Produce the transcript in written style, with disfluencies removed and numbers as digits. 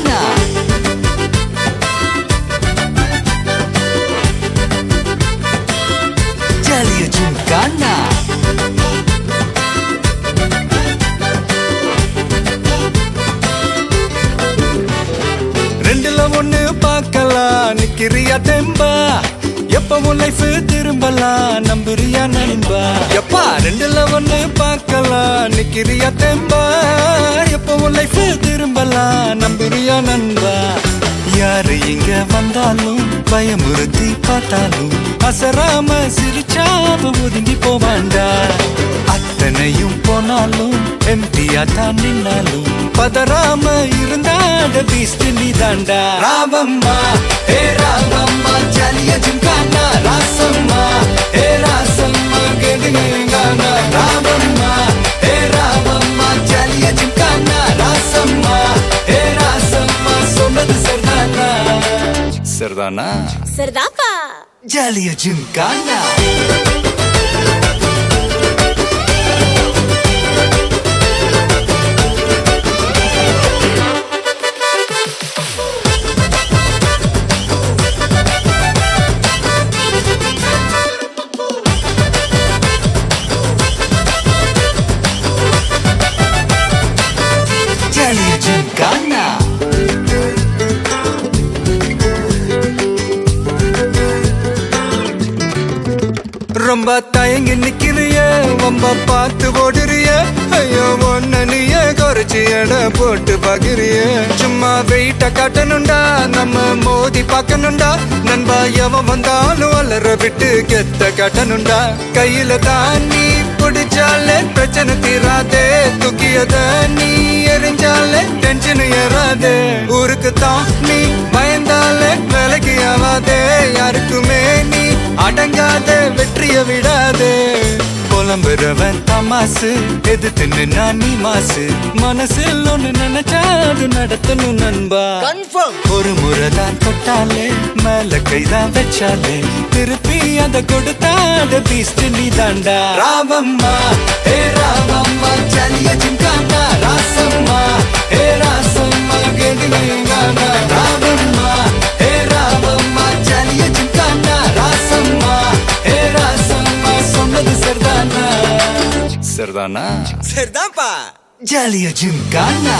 ஜிம்கானா ஜாலியா ஜிம்கானா ரெண்டுல ஒண்ணு பார்க்கலாம் நிக்கிறியா தெம்பா எப்பவும் லைஃப் திரும்பலாம் நம்புறியா நண்பா எப்பா ரெண்டுல ஒண்ணு பார்க்கலாம் நிக்கிறியா தெம்பா எப்பவும் லைஃப் திரும்பலாம் நம்புறியா நண்பா யாரு இங்க வந்தாலும் பயமுறுத்தி பார்த்தாலும் அசராம சிரிச்சாம ஒதுங்கி போவாண்டா அத்தனையும் போனாலும் எம்டியா தான் நின்னாலும் பதறாம இருந்தாட பீஸ்ட் நீ தாண்டா ராவம்மா ஏ ராவம்மா ஜாலியா ஜிம்கானா ராசம்மா ஏ ராசம்மா கேடுங்கானா ராவம்மா ஏ ராவம்மா ஜாலியா ஜிம்கானா ராசம்மா ஏ ராசம்மா சொன்னது சரிதானா சரிதானா சரிதாப்பா ஜாலியா ஜிம்கானா ஜாலியா ஜிம்கானா ரொம்ப தயங்கி நிக்கிறிய ரொம்ப பார்த்து ஓடுறிய ஐயோ ஒன்ன நீய குறைச்சி எடை போட்டு பாக்குறிய சும்மா வெயிட்ட காட்டணும்டா நம்ம மோதி பார்க்கணும்டா நண்பா எவன் வந்தாலும் வளர விட்டு கெத்த காட்டணும்டா கையில தான் நீ பிடிச்சாலே பிரச்சனை தீராதே தூக்கியத நீ எரிஞ்சாலே டென்ஷன் ஏறாதே ஊருக்கு தான் நீ பயந்தாலே வேலைக்கு ஆவாதே யாருக்குமே நீ அடங்காத வெற்றிய விடாதே புலம்புறவன் தமாசு எது தின்னு நீ மாசு மனசில் ஒண்ணு நினைச்சாது நடத்தணும் நண்பா ஒரு முறைதான் தொட்டாலே மேல கைதான் வச்சாலே திருப்பி அத கொடுத்தாட பீஸ்ட் நீ தாண்டா ராவம்மா ஏ ராவம்மா ஜாலியா ஜிம்கானா ராசம்மா ஏ ராசம்மா கேடுங்கானா ராவம்மா ஏ ராவம்மா ஜாலியா ஜிம்கானா ராசம்மா ஏ ராசம்மா சொன்னது சரிதானா சரிதானா சரிதான்ப்பா ஜாலியா ஜிம்கானா